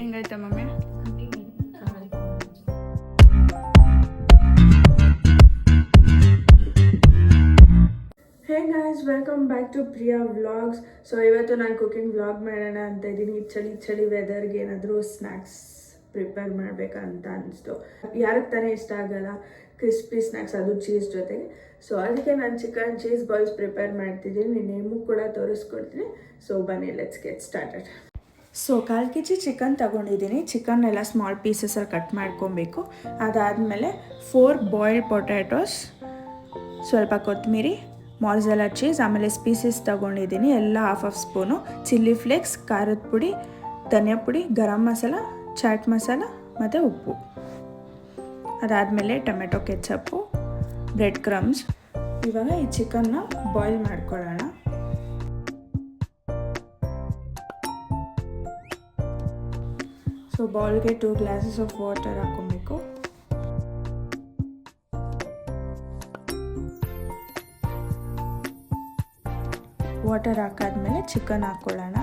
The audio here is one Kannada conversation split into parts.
ಹೆಂಗೈತೆ mummy? Hey guys, welcome back to Priya vlogs. So ಇವತ್ತು ನಾನು ಕುಕಿಂಗ್ ವ್ಲಾಗ್ ಮಾಡೋಣ ಅಂತ ಇದ್ದೀನಿ. ಚಳಿ ವೆದರ್ಗೆ ಏನಾದರೂ ಸ್ನ್ಯಾಕ್ಸ್ ಪ್ರಿಪೇರ್ ಮಾಡಬೇಕಂತ ಅನಿಸ್ತು. ಯಾರಿಗೆ ತಾನೇ ಇಷ್ಟ ಆಗಲ್ಲ ಕ್ರಿಸ್ಪಿ ಸ್ನ್ಯಾಕ್ಸ್, ಅದು ಚೀಸ್ ಜೊತೆಗೆ. ಸೊ ಅದಕ್ಕೆ ನಾನು ಚಿಕನ್ ಚೀಸ್ ಬಾಲ್ಸ್ ಪ್ರಿಪೇರ್ ಮಾಡ್ತಿದ್ದೀನಿ. ನೇಮು ಕೂಡ ತೋರಿಸ್ಕೊಡ್ತೀನಿ. ಸೊ ಬನ್ನಿ, let's get started. So 1/4 kg chicken ತೊಗೊಂಡಿದ್ದೀನಿ. ಚಿಕನ್ನೆಲ್ಲ ಸ್ಮಾಲ್ ಪೀಸಸಲ್ಲಿ ಕಟ್ ಮಾಡ್ಕೊಬೇಕು. ಅದಾದಮೇಲೆ 4 ಬಾಯ್ಲ್ಡ್ ಪೊಟ್ಯಾಟೋಸ್, ಸ್ವಲ್ಪ ಕೊತ್ತಂಬರಿ, ಮೊzzarella ಚೀಸ್, ಆಮೇಲೆ ಸ್ಪೀಸಸ್ ತೊಗೊಂಡಿದ್ದೀನಿ ಎಲ್ಲ ಹಾಫ್ ಸ್ಪೂನು, ಚಿಲ್ಲಿ ಫ್ಲೇಕ್ಸ್, ಖಾರದ ಪುಡಿ, ಧನಿಯಾ ಪುಡಿ, ಗರಂ ಮಸಾಲ, ಚಾಟ್ ಮಸಾಲ ಮತ್ತು ಉಪ್ಪು. ಅದಾದಮೇಲೆ ಟೊಮೆಟೊ ಕೆಚಪ್ಪು, ಬ್ರೆಡ್ ಕ್ರಮ್ಸ್. ಇವಾಗ ಈ ಚಿಕನ್ನ ಬಾಯ್ಲ್ ಮಾಡ್ಕೊಳ್ಳೋಣ. ಸೊ ಬೌಲ್ಗೆ 2 ಗ್ಲಾಸಸ್ ಆಫ್ ವಾಟರ್ ಹಾಕ್ಕೊಬೇಕು. ವಾಟರ್ ಹಾಕಾದ್ಮೇಲೆ ಚಿಕನ್ ಹಾಕ್ಕೊಳ್ಳೋಣ.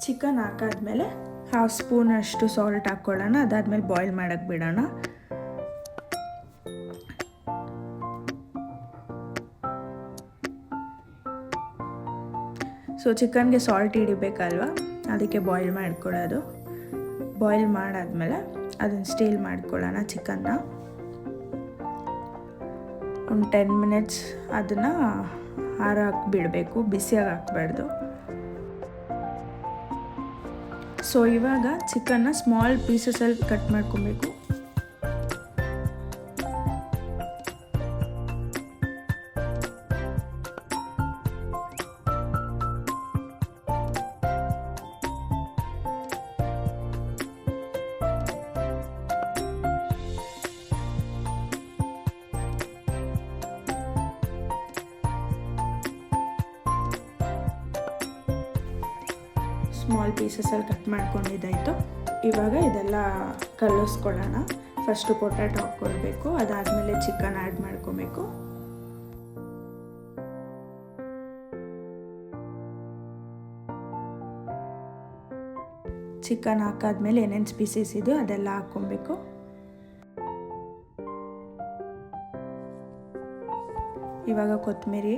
ಚಿಕನ್ ಹಾಕಾದ್ಮೇಲೆ 1/2 ಸ್ಪೂನ್ ಅಷ್ಟು ಸಾಲ್ಟ್ ಹಾಕ್ಕೊಳ್ಳೋಣ. ಅದಾದ್ಮೇಲೆ ಬಾಯ್ಲ್ ಮಾಡಕ್ಕೆ ಬಿಡೋಣ. ಸೊ ಚಿಕನ್ಗೆ ಸಾಲ್ಟ್ ಹಿಡಿಬೇಕಲ್ವ, ಅದಕ್ಕೆ ಬಾಯ್ಲ್ ಮಾಡ್ಕೊಳ್ಳೋದು. ಬಾಯ್ಲ್ ಮಾಡಾದ್ಮೇಲೆ ಅದನ್ನು ಸ್ಟೀಲ್ ಮಾಡ್ಕೊಳ್ಳೋಣ. ಚಿಕನ್ನ ಒಂದು 10 ಮಿನಿಟ್ಸ್ ಅದನ್ನು ಆರಾಕಿ ಬಿಡಬೇಕು, ಬಿಸಿಯಾಗಿ ಹಾಕ್ಬಾರ್ದು. ಸೊ ಇವಾಗ ಚಿಕನ್ನ ಸ್ಮಾಲ್ ಪೀಸಸಲ್ಲಿ ಕಟ್ ಮಾಡ್ಕೊಬೇಕು. ಸ್ಮಾಲ್ ಪೀಸಸಲ್ಲಿ ಕಟ್ ಮಾಡ್ಕೊಂಡಿದ್ದಾಯಿತು. ಇವಾಗ ಇದೆಲ್ಲ ಕಲಿಸ್ಕೊಳ್ಳೋಣ. ಫಸ್ಟು ಪೊಟ್ಯಾಟೊ ಹಾಕ್ಕೊಳ್ಬೇಕು, ಅದಾದಮೇಲೆ ಚಿಕನ್ ಆ್ಯಡ್ ಮಾಡ್ಕೊಬೇಕು. ಚಿಕನ್ ಹಾಕಾದ್ಮೇಲೆ ಏನೇನು ಸ್ಪೀಸಸ್ ಇದೆಯೋ ಅದೆಲ್ಲ ಹಾಕ್ಕೊಬೇಕು. ಇವಾಗ ಕೊತ್ತಂಬರಿ,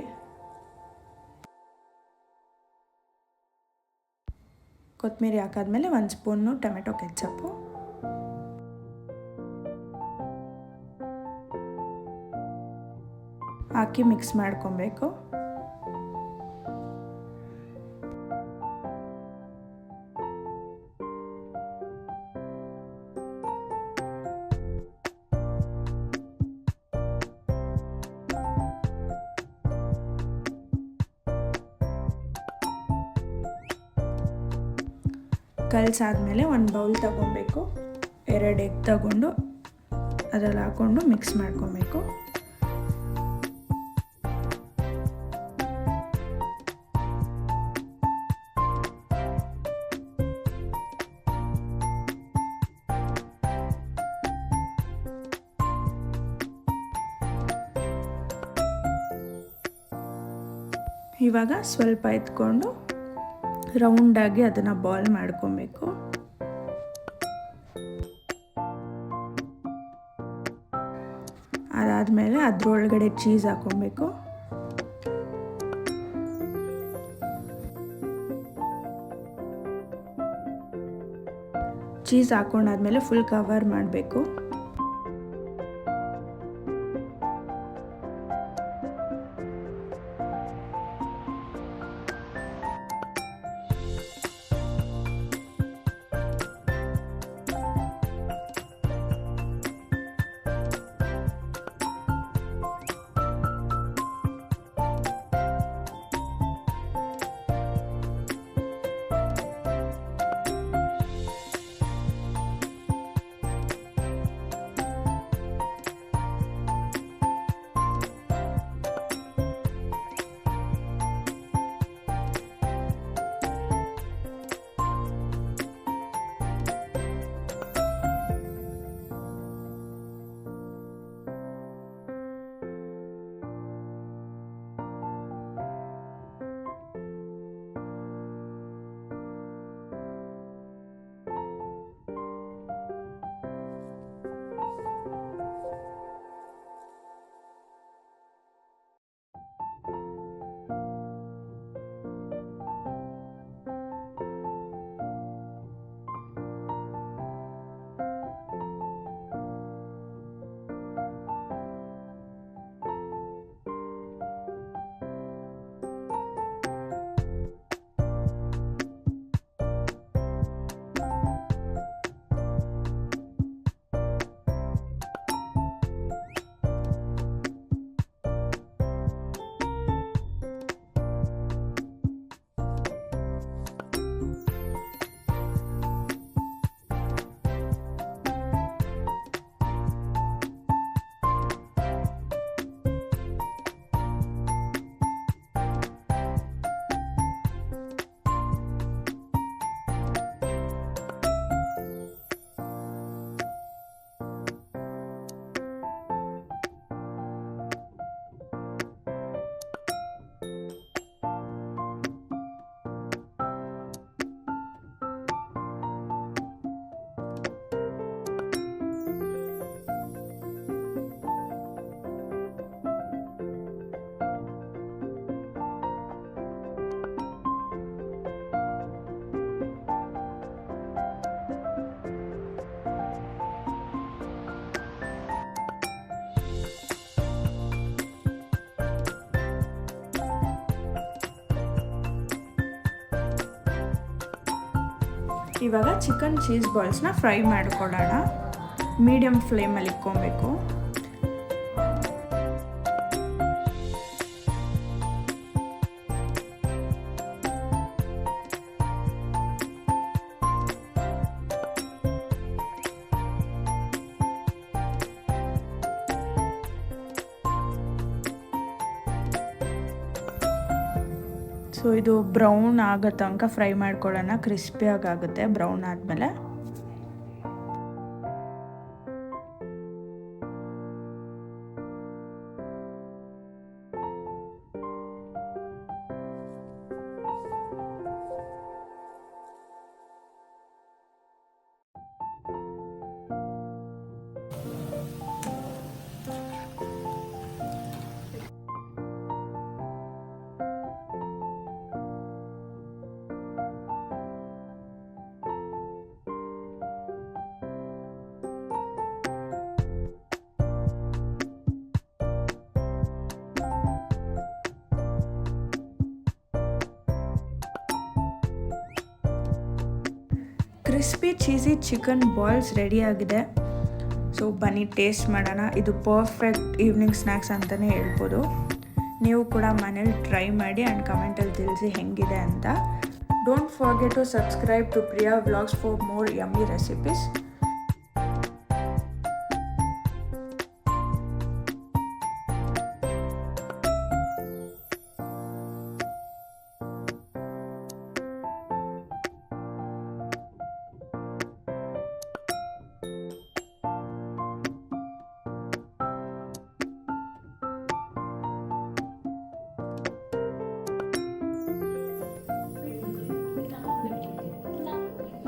ಹಾಕಾದ್ಮೇಲೆ 1 ಸ್ಪೂನು ಟೊಮೆಟೊ ಕೆಚಪ್ಪು, ಹಾಕಿ ಮಿಕ್ಸ್ ಮಾಡ್ಕೊಬೇಕು. ಕಲಸಾದ್ಮೇಲೆ ಒಂದು ಬೌಲ್ ತಗೊಬೇಕು. 2 ಎಗ್ ತಗೊಂಡು ಅದರಲ್ಲಿ ಹಾಕ್ಕೊಂಡು ಮಿಕ್ಸ್ ಮಾಡ್ಕೊಬೇಕು. ಇವಾಗ ಸ್ವಲ್ಪ ಎತ್ಕೊಂಡು ರೌಂಡಾಗಿ ಅದನ್ನು ಬಾಲ್ ಮಾಡ್ಕೊಬೇಕು. ಅದಾದಮೇಲೆ ಅದರೊಳಗಡೆ ಚೀಸ್ ಹಾಕ್ಕೊಬೇಕು. ಚೀಸ್ ಹಾಕೊಂಡಾದ್ಮೇಲೆ ಫುಲ್ ಕವರ್ ಮಾಡಬೇಕು. ಇವಾಗ ಚಿಕನ್ ಚೀಸ್ ಬಾಲ್ಸ್ನ ಫ್ರೈ ಮಾಡ್ಕೊಳ್ಳೋಣ. ಮೀಡಿಯಮ್ ಫ್ಲೇಮಲ್ಲಿ ಇಟ್ಕೊಬೇಕು. ಸೊ ಇದು ಬ್ರೌನ್ ಆಗೋ ತನಕ ಫ್ರೈ ಮಾಡ್ಕೊಳ್ಳೋಣ. ಕ್ರಿಸ್ಪಿಯಾಗಿ ಆಗುತ್ತೆ ಬ್ರೌನ್ ಆದಮೇಲೆ. ಕ್ರಿಸ್ಪಿ ಚೀಸಿ ಚಿಕನ್ ಬಾಲ್ಸ್ ರೆಡಿಯಾಗಿದೆ. ಸೊ ಬನ್ನಿ ಟೇಸ್ಟ್ ಮಾಡೋಣ. ಇದು ಪರ್ಫೆಕ್ಟ್ ಈವ್ನಿಂಗ್ ಸ್ನ್ಯಾಕ್ಸ್ ಅಂತಲೇ ಹೇಳ್ಬೋದು. ನೀವು ಕೂಡ ಮನೇಲಿ ಟ್ರೈ ಮಾಡಿ ಆ್ಯಂಡ್ ಕಮೆಂಟಲ್ಲಿ ತಿಳಿಸಿ ಹೆಂಗಿದೆ ಅಂತ. Don't forget to subscribe to Priya vlogs for more yummy recipes.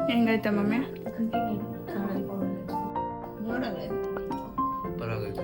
ಹೆಂಗೈತೆ ಮಮ್ಮಿ? ಸೂಪರ್ ಆಗೈತೆ.